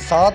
7